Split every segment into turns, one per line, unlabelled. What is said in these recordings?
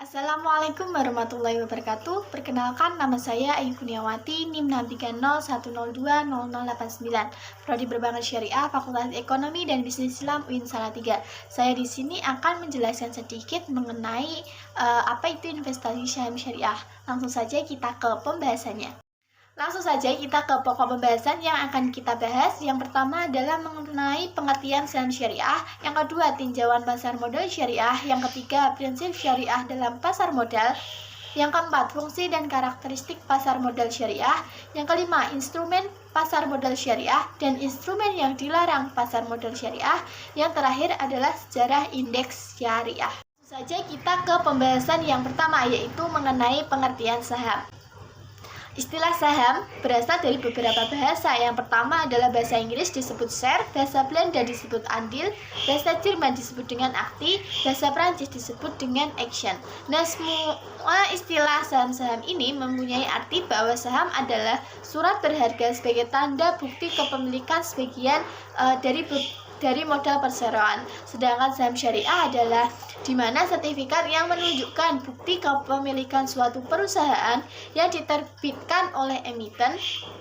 Assalamualaikum warahmatullahi wabarakatuh. Perkenalkan, nama saya Ayu Kurniawati, NIM 63010020089, Prodi Perbankan Syariah, Fakultas Ekonomi dan Bisnis Islam UIN Salatiga. Saya di sini akan menjelaskan sedikit mengenai apa itu investasi saham syariah. Langsung saja kita ke pembahasannya. Langsung saja kita ke pokok pembahasan yang akan kita bahas. Yang pertama adalah mengenai pengertian saham syariah. Yang kedua, tinjauan pasar modal syariah. Yang ketiga, prinsip syariah dalam pasar modal. Yang keempat, fungsi dan karakteristik pasar modal syariah. Yang kelima, instrumen pasar modal syariah dan instrumen yang dilarang pasar modal syariah. Yang terakhir adalah sejarah indeks syariah. Langsung saja kita ke pembahasan yang pertama, yaitu mengenai pengertian saham. Istilah saham berasal dari beberapa bahasa. Yang pertama adalah bahasa Inggris disebut share, bahasa Belanda disebut andil, bahasa Jerman disebut dengan akti, bahasa Prancis disebut dengan action. Nah, semua istilah saham-saham ini mempunyai arti bahwa saham adalah surat berharga sebagai tanda bukti kepemilikan sebagian dari modal perseroan. Sedangkan saham syariah adalah di mana sertifikat yang menunjukkan bukti kepemilikan suatu perusahaan yang diterbitkan oleh emiten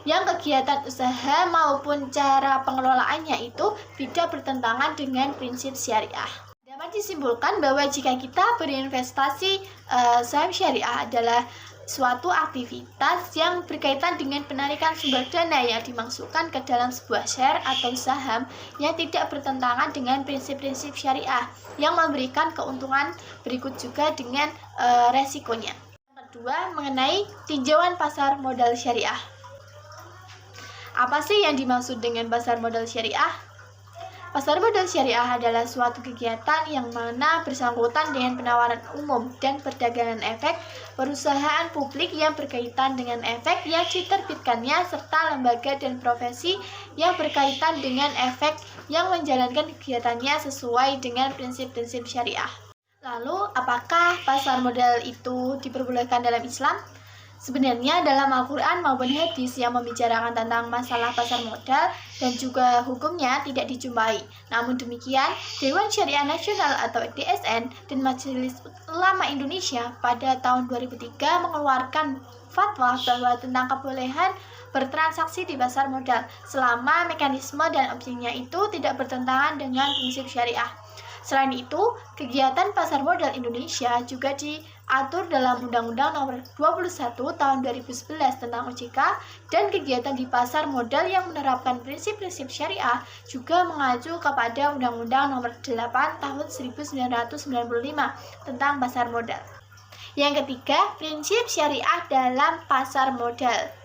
yang kegiatan usaha maupun cara pengelolaannya itu tidak bertentangan dengan prinsip syariah. Dapat disimpulkan bahwa jika kita berinvestasi saham syariah adalah suatu aktivitas yang berkaitan dengan penarikan sumber dana yang dimasukkan ke dalam sebuah share atau saham yang tidak bertentangan dengan prinsip-prinsip syariah yang memberikan keuntungan berikut juga dengan resikonya. Yang kedua, mengenai tinjauan pasar modal syariah. Apa sih yang dimaksud dengan pasar modal syariah? Pasar modal syariah adalah suatu kegiatan yang mana bersangkutan dengan penawaran umum dan perdagangan efek perusahaan publik yang berkaitan dengan efek yang diterbitkannya serta lembaga dan profesi yang berkaitan dengan efek yang menjalankan kegiatannya sesuai dengan prinsip-prinsip syariah. Lalu, apakah pasar modal itu diperbolehkan dalam Islam? Sebenarnya dalam Al-Quran maupun hadis yang membicarakan tentang masalah pasar modal dan juga hukumnya tidak dijumpai. Namun demikian, Dewan Syariah Nasional atau DSN dan Majelis Ulama Indonesia pada tahun 2003 mengeluarkan fatwa bahwa tentang kebolehan bertransaksi di pasar modal selama mekanisme dan objeknya itu tidak bertentangan dengan prinsip syariah. Selain itu, kegiatan pasar modal Indonesia juga diatur dalam Undang-Undang Nomor 21 Tahun 2011 tentang OJK, dan kegiatan di pasar modal yang menerapkan prinsip-prinsip syariah juga mengacu kepada Undang-Undang Nomor 8 Tahun 1995 tentang pasar modal. Yang ketiga, prinsip syariah dalam pasar modal.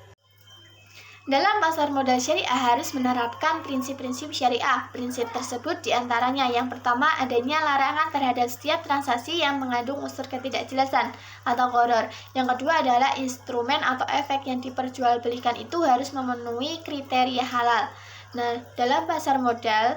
Dalam pasar modal syariah harus menerapkan prinsip-prinsip syariah. Prinsip tersebut diantaranya yang pertama adanya larangan terhadap setiap transaksi yang mengandung unsur ketidakjelasan atau gharar. Yang kedua adalah instrumen atau efek yang diperjualbelikan itu harus memenuhi kriteria halal. Nah, dalam pasar modal,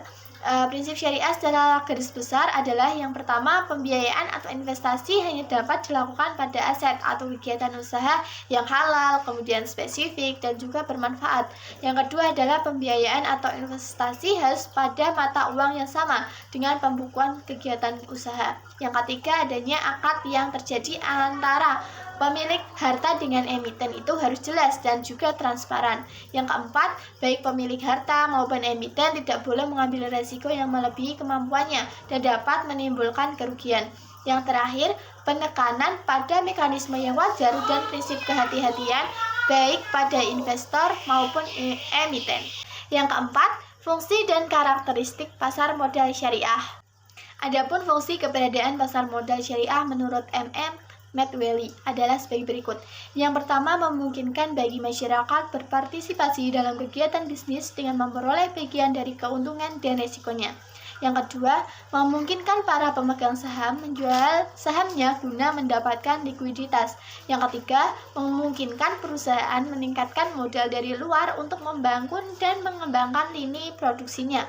prinsip syariah secara garis besar adalah yang pertama, pembiayaan atau investasi hanya dapat dilakukan pada aset atau kegiatan usaha yang halal, kemudian spesifik, dan juga bermanfaat. Yang kedua adalah pembiayaan atau investasi harus pada mata uang yang sama dengan pembukuan kegiatan usaha. Yang ketiga, adanya akad yang terjadi antara pemilik harta dengan emiten itu harus jelas dan juga transparan. Yang keempat, baik pemilik harta maupun emiten tidak boleh mengambil resiko yang melebihi kemampuannya dan dapat menimbulkan kerugian. Yang terakhir, penekanan pada mekanisme yang wajar dan prinsip kehati-hatian baik pada investor maupun emiten. Yang keempat, fungsi dan karakteristik pasar modal syariah. Adapun fungsi keberadaan pasar modal syariah menurut McWelly adalah sebagai berikut. Yang pertama, memungkinkan bagi masyarakat berpartisipasi dalam kegiatan bisnis dengan memperoleh bagian dari keuntungan dan resikonya. Yang kedua, memungkinkan para pemegang saham menjual sahamnya guna mendapatkan likuiditas. Yang ketiga, memungkinkan perusahaan meningkatkan modal dari luar untuk membangun dan mengembangkan lini produksinya.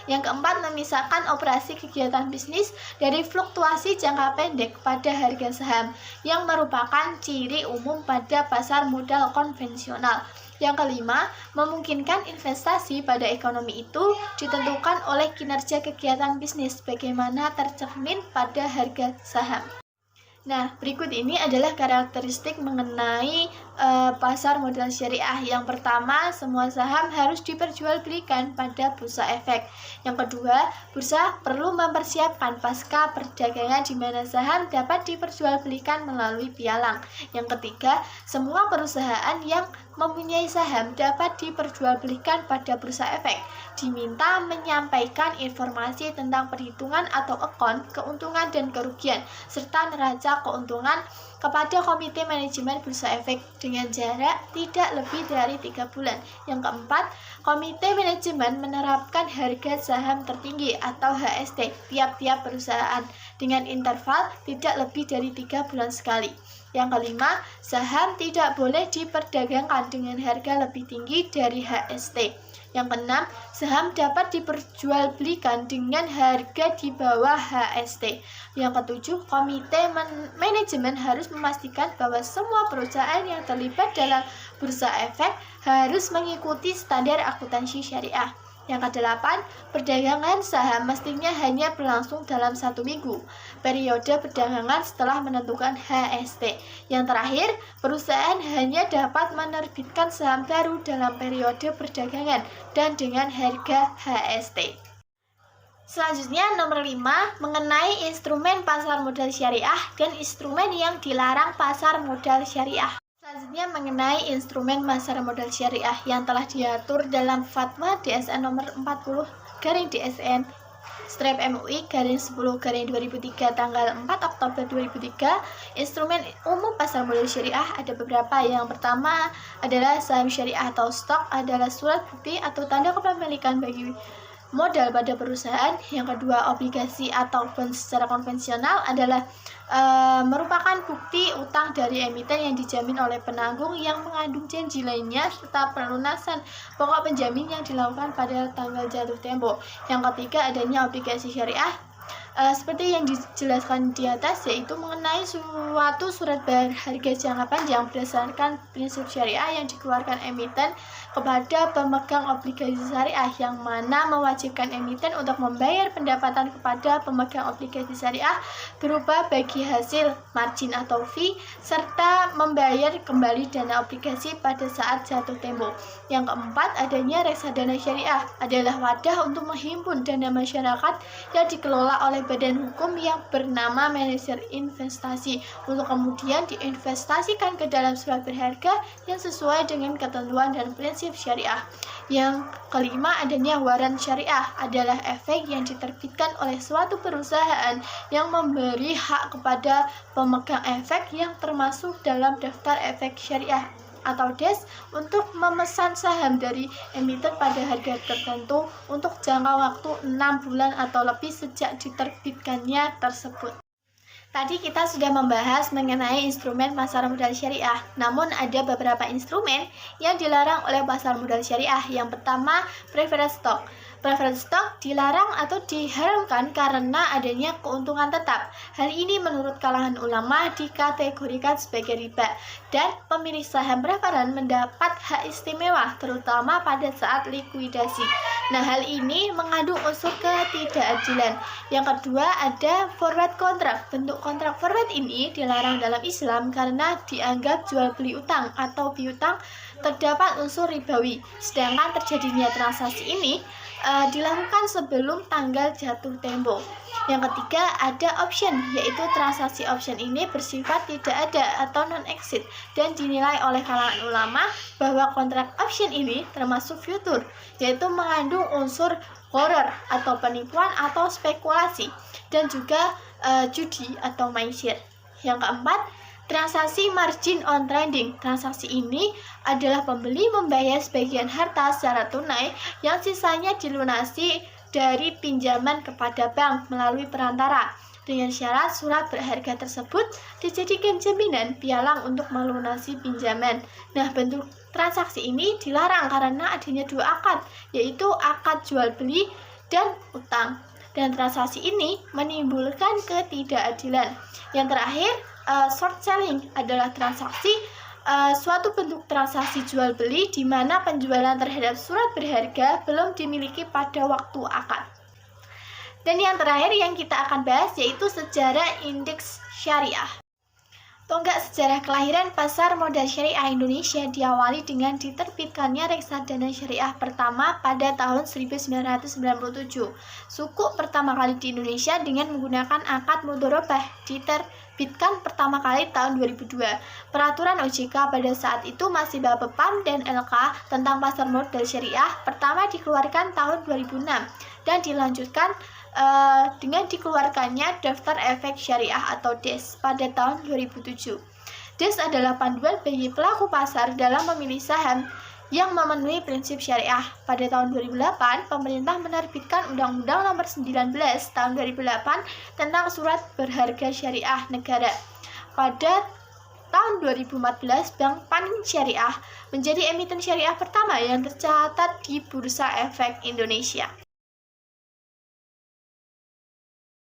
Yang keempat, memisahkan operasi kegiatan bisnis dari fluktuasi jangka pendek pada harga saham yang merupakan ciri umum pada pasar modal konvensional. Yang kelima, memungkinkan investasi pada ekonomi itu ditentukan oleh kinerja kegiatan bisnis bagaimana tercermin pada harga saham. Nah, berikut ini adalah karakteristik mengenai pasar modal syariah. Yang pertama, semua saham harus diperjualbelikan pada bursa efek. Yang kedua, bursa perlu mempersiapkan pasca perdagangan di mana saham dapat diperjualbelikan melalui pialang. Yang ketiga, semua perusahaan yang mempunyai saham dapat diperjualbelikan pada bursa efek. Diminta menyampaikan informasi tentang perhitungan atau akun keuntungan dan kerugian serta neraca keuntungan kepada komite manajemen bursa efek dengan jarak tidak lebih dari 3 bulan. Yang keempat, komite manajemen menerapkan harga saham tertinggi atau HST tiap-tiap perusahaan dengan interval tidak lebih dari 3 bulan sekali. Yang kelima, saham tidak boleh diperdagangkan dengan harga lebih tinggi dari HST. Yang keenam, saham dapat diperjualbelikan dengan harga di bawah HST. Yang ketujuh, komite manajemen harus memastikan bahwa semua perusahaan yang terlibat dalam bursa efek harus mengikuti standar akuntansi syariah. Yang kedelapan, perdagangan saham mestinya hanya berlangsung dalam 1 minggu, periode perdagangan setelah menentukan HST. Yang terakhir, perusahaan hanya dapat menerbitkan saham baru dalam periode perdagangan dan dengan harga HST. Selanjutnya nomor 5, mengenai instrumen pasar modal syariah dan instrumen yang dilarang pasar modal syariah. Selanjutnya mengenai instrumen pasar modal syariah yang telah diatur dalam Fatwa DSN nomor 40/DSN MUI/10/2003 tanggal 4 Oktober 2003. Instrumen umum pasar modal syariah ada beberapa. Yang pertama adalah saham syariah atau stok, adalah surat bukti atau tanda kepemilikan bagi modal pada perusahaan. Yang kedua, obligasi atau bond secara konvensional adalah merupakan bukti utang dari emiten yang dijamin oleh penanggung yang mengandung janji lainnya serta pelunasan pokok penjamin yang dilakukan pada tanggal jatuh tempo. Yang ketiga, adanya obligasi syariah seperti yang dijelaskan di atas, yaitu mengenai suatu surat berharga jangka panjang berdasarkan prinsip syariah yang dikeluarkan emiten kepada pemegang obligasi syariah, yang mana mewajibkan emiten untuk membayar pendapatan kepada pemegang obligasi syariah berupa bagi hasil, margin atau fee, serta membayar kembali dana obligasi pada saat jatuh tempo. Yang keempat, adanya reksadana syariah adalah wadah untuk menghimpun dana masyarakat yang dikelola oleh badan hukum yang bernama manajer investasi untuk kemudian diinvestasikan ke dalam surat berharga yang sesuai dengan ketentuan dan prinsip syariah. Yang kelima, adanya waran syariah adalah efek yang diterbitkan oleh suatu perusahaan yang memberi hak kepada pemegang efek yang termasuk dalam daftar efek syariah atau DES untuk memesan saham dari emiten pada harga tertentu untuk jangka waktu 6 bulan atau lebih sejak diterbitkannya tersebut. Tadi kita sudah membahas mengenai instrumen pasar modal syariah. Namun ada beberapa instrumen yang dilarang oleh pasar modal syariah. Yang pertama, preferred stock. Preferred stock dilarang atau diharamkan karena adanya keuntungan tetap. Hal ini menurut kalangan ulama dikategorikan sebagai riba, dan pemilik saham preferen mendapat hak istimewa terutama pada saat likuidasi. Nah, hal ini mengandung unsur ketidakadilan. Yang kedua, ada forward contract. Bentuk kontrak forward ini dilarang dalam Islam karena dianggap jual beli utang atau piutang terdapat unsur ribawi. Sedangkan terjadinya transaksi ini dilakukan sebelum tanggal jatuh tempo. Yang ketiga, ada option, yaitu transaksi option ini bersifat tidak ada atau non-exit dan dinilai oleh kalangan ulama bahwa kontrak option ini termasuk futur, yaitu mengandung unsur horror atau penipuan atau spekulasi dan juga judi atau maisir. Yang keempat, transaksi margin on trading. Transaksi ini adalah pembeli membayar sebagian harta secara tunai yang sisanya dilunasi dari pinjaman kepada bank melalui perantara, dengan syarat surat berharga tersebut dijadikan jaminan pialang untuk melunasi pinjaman. Nah, bentuk transaksi ini dilarang karena adanya dua akad, yaitu akad jual beli dan utang. Dan transaksi ini menimbulkan ketidakadilan. Yang terakhir, short selling adalah transaksi suatu bentuk transaksi jual beli di mana penjualan terhadap surat berharga belum dimiliki pada waktu akad. Dan yang terakhir yang kita akan bahas yaitu sejarah indeks syariah. Tonggak sejarah kelahiran pasar modal syariah Indonesia diawali dengan diterbitkannya reksadana syariah pertama pada tahun 1997. Sukuk pertama kali di Indonesia dengan menggunakan akad mudharabah diterbitkan pertama kali tahun 2002. Peraturan OJK pada saat itu masih Bapepam dan LK tentang pasar modal syariah pertama dikeluarkan tahun 2006 dan dilanjutkan dengan dikeluarkannya Daftar Efek Syariah atau DES pada tahun 2007. DES adalah panduan bagi pelaku pasar dalam memilih saham yang memenuhi prinsip syariah. Pada tahun 2008, pemerintah menerbitkan Undang-Undang Nomor 19 tahun 2008 tentang surat berharga syariah negara. Pada tahun 2014, Bank Panin Syariah menjadi emiten syariah pertama yang tercatat di Bursa Efek Indonesia.